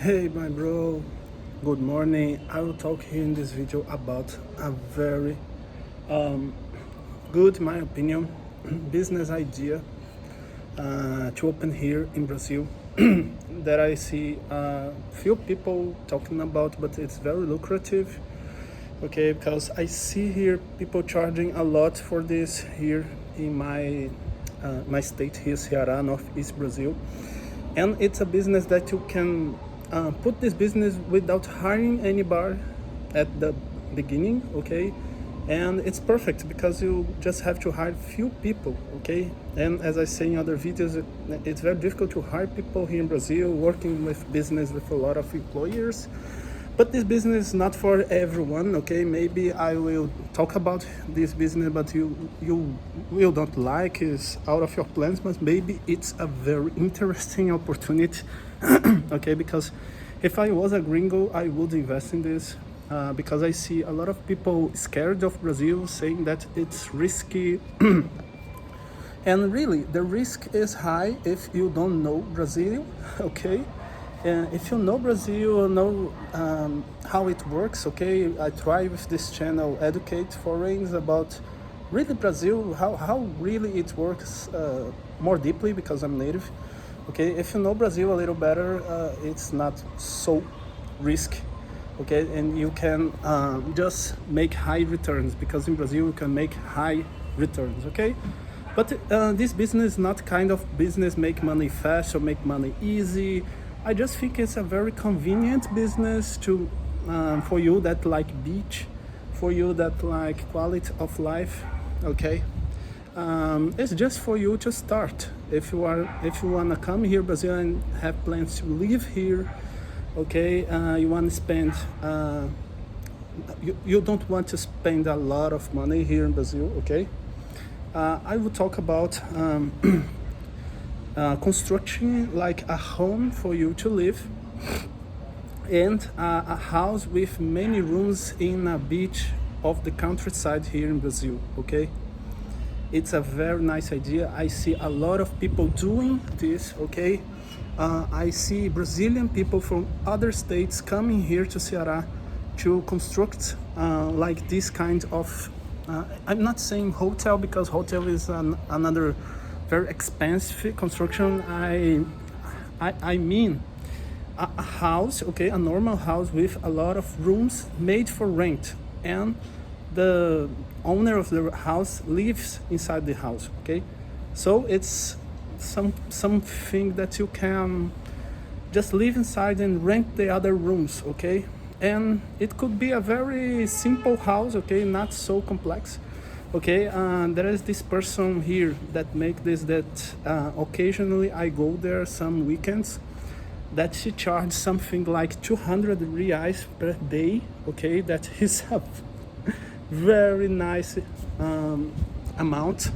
Hey my bro, good morning. I will talk here in this video about a very good, in my opinion, business idea to open here in Brazil that I see few people talking about, but it's very lucrative. Okay, because I see here people charging a lot for this here in my state here, Ceará, Northeast Brazil, and it's a business that you can put this business without hiring anybody at the beginning, okay? And it's perfect because you just have to hire few people, okay? And as I say in other videos, it's very difficult to hire people here in Brazil working with business with a lot of employers. But this business is not for everyone, okay? Maybe I will talk about this business, but you will not like, is out of your plans, but maybe it's a very interesting opportunity, okay? Because if I was a gringo, I would invest in this because I see a lot of people scared of Brazil, saying that it's risky. And really, the risk is high if you don't know Brazil, okay? If you know Brazil, you know how it works, okay? I try with this channel educate foreigners about really Brazil, how really it works more deeply because I'm native, okay? If you know Brazil a little better, it's not so risky, okay? And you can just make high returns because in Brazil you can make high returns, okay? But this business is not kind of business make money fast or make money easy. I just think it's a very convenient business to for you that like beach, for you that like quality of life, okay? It's just for you to start. If you wanna come here Brazil and have plans to live here, okay? You wanna spend. You don't want to spend a lot of money here in Brazil, okay? I will talk about constructing like a home for you to live and a house with many rooms in a beach of the countryside here in Brazil, okay? It's a very nice idea. I see a lot of people doing this, okay? I see Brazilian people from other states coming here to Ceará to construct like this kind of I'm not saying hotel because hotel is another very expensive construction. I mean a house, okay, a normal house with a lot of rooms made for rent, and the owner of the house lives inside the house, okay? So it's something that you can just live inside and rent the other rooms, okay? And it could be a very simple house, okay, not so complex, okay? There is this person here that make this, that occasionally I go there some weekends, that she charges something like 200 reais per day, okay? That is a very nice amount,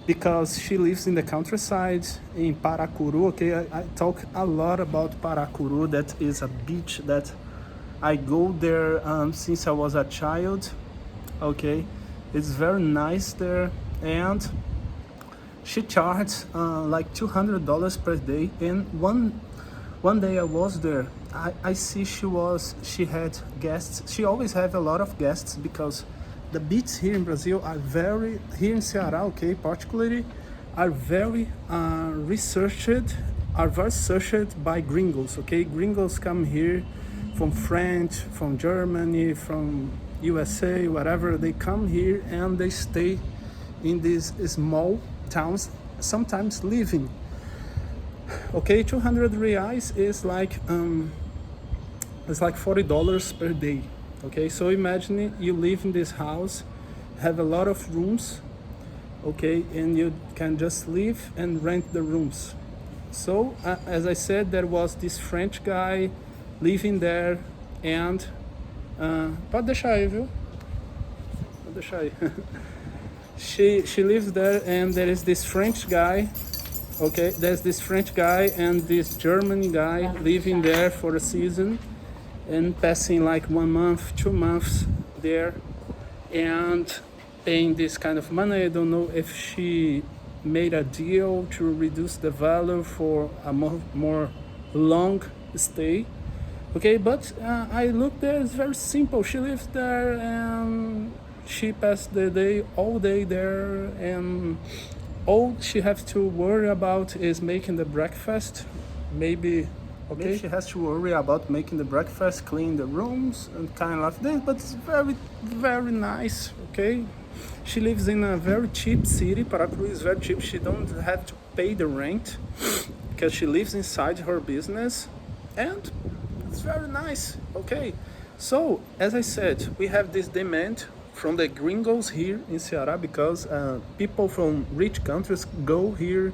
because she lives in the countryside in Paracuru, okay? I talk a lot about Paracuru. That is a beach that I go there since I was a child, okay? It's very nice there, and she charged like $200 per day. And one day I was there, I see she had guests. She always have a lot of guests because the beaches here in Brazil are very, here in Ceará, okay, particularly, are very researched, are very searched by gringos, okay? Gringos come here from France, from Germany, from USA, whatever. They come here and they stay in these small towns, sometimes living. Okay, 200 reais is like it's like $40 per day. Okay, so imagine you live in this house, have a lot of rooms, okay, and you can just live and rent the rooms. So as I said, there was this French guy living there, and pode deixar aí, viu? Pode deixar aí. She lives there, and there is this French guy, okay? There's this French guy and this German guy living there for a season and passing like 1 month, 2 months there, and paying this kind of money. I don't know if she made a deal to reduce the value for a more long stay, Okay, but I look there, it's very simple. She lives there and she passed the day all day there, and all she has to worry about is making the breakfast. Maybe okay, she has to worry about making the breakfast, clean the rooms and kind of this, but it's very nice. Okay, she lives in a very cheap city. Paracuru is very cheap. She don't have to pay the rent because she lives inside her business, and it's very nice. Okay, so as I said, we have this demand from the gringos here in Ceará because people from rich countries go here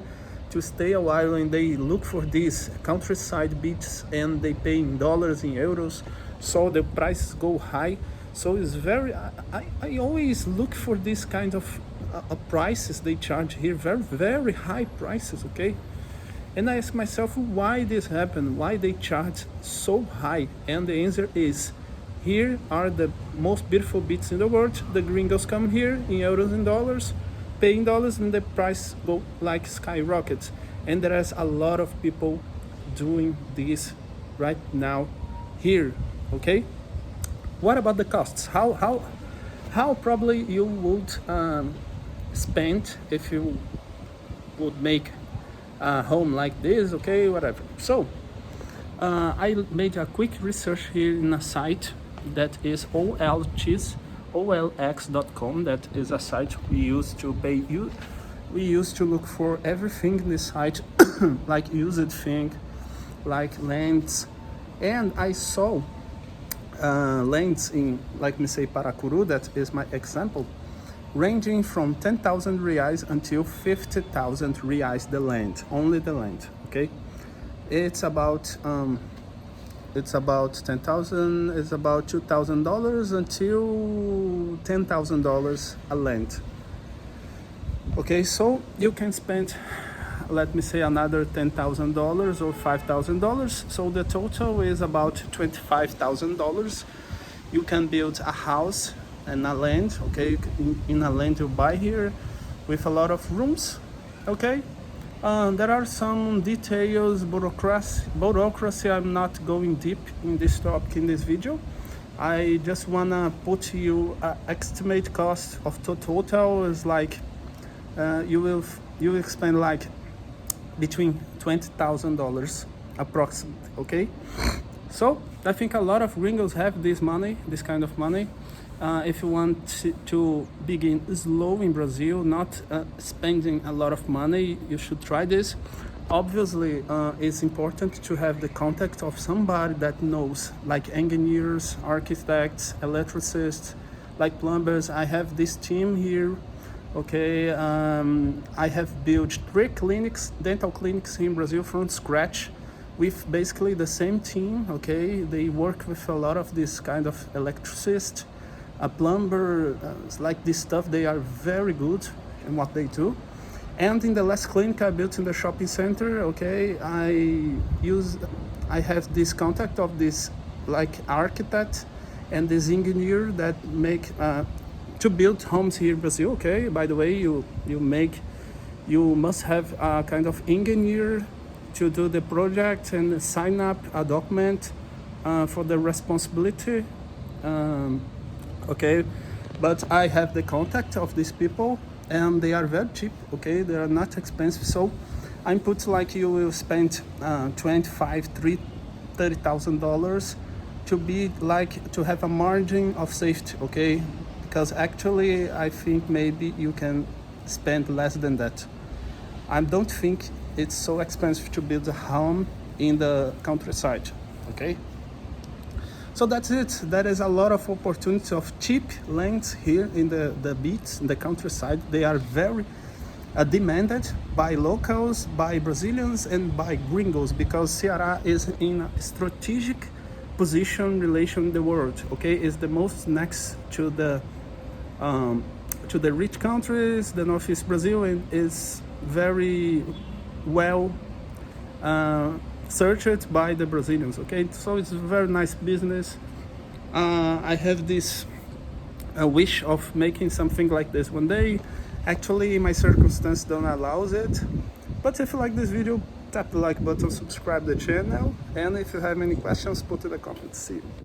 to stay a while, and they look for these countryside beaches, and they pay in dollars, in euros, so the prices go high. So it's very, I always look for this kind of prices they charge here, very high prices. Okay, and I ask myself why this happened, why they charge so high, and the answer is, here are the most beautiful beaches in the world. The gringos come here in euros and dollars, pay in dollars, and the price go like skyrockets. And there is a lot of people doing this right now here. Okay, what about the costs? How probably you would spend if you would make a home like this? Okay, whatever. So I made a quick research here in a site that is olx.com. That is a site we use to pay you. We used to look for everything in this site, like used thing, like lands, and I saw lands in, like me say, Paracuru, that is my example, ranging from 10,000 reais until 50,000 reais the land, only the land. Okay, it's about 10,000, it's about $2,000 until $10,000 a land. Okay, so you can spend, let me say, another $10,000 or $5,000. So the total is about $25,000. You can build a house and a land. Okay, in a land you buy here with a lot of rooms. Okay. There are some details, bureaucracy. I'm not going deep in this topic in this video. I just wanna put you estimate cost of total is like you will spend like between $20,000 approximately. Okay, so I think a lot of gringos have this money, this kind of money. If you want to begin slow in Brazil, not spending a lot of money, you should try this. Obviously, it's important to have the contact of somebody that knows, like engineers, architects, electricists, like plumbers. I have this team here. Okay, I have built 3 clinics, dental clinics in Brazil from scratch, with basically the same team. Okay, they work with a lot of this kind of electricists, a plumber, like this stuff. They are very good in what they do. And in the last clinic I built in the shopping center, okay, I have this contact of this like architect and this engineer that make to build homes here in Brazil. Okay, by the way, you must have a kind of engineer to do the project and sign up a document for the responsibility. Okay, but I have the contact of these people, and they are very cheap. Okay, they are not expensive. So I put like you will spend $30,000 to be like to have a margin of safety. Okay, because actually I think maybe you can spend less than that. I don't think it's so expensive to build a home in the countryside. Okay, so that's it. There is a lot of opportunity of cheap lands here in the beach, in the countryside. They are very demanded by locals, by Brazilians, and by gringos, because Ceará is in a strategic position relation in the world. Okay, it's the most next to the rich countries, the Northeast Brazil, and is very well searched by the Brazilians. Okay, so it's a very nice business. I have this wish of making something like this one day. Actually, my circumstance don't allow it, but if you like this video, tap the like button, subscribe the channel, and if you have any questions, put in the comments. See you.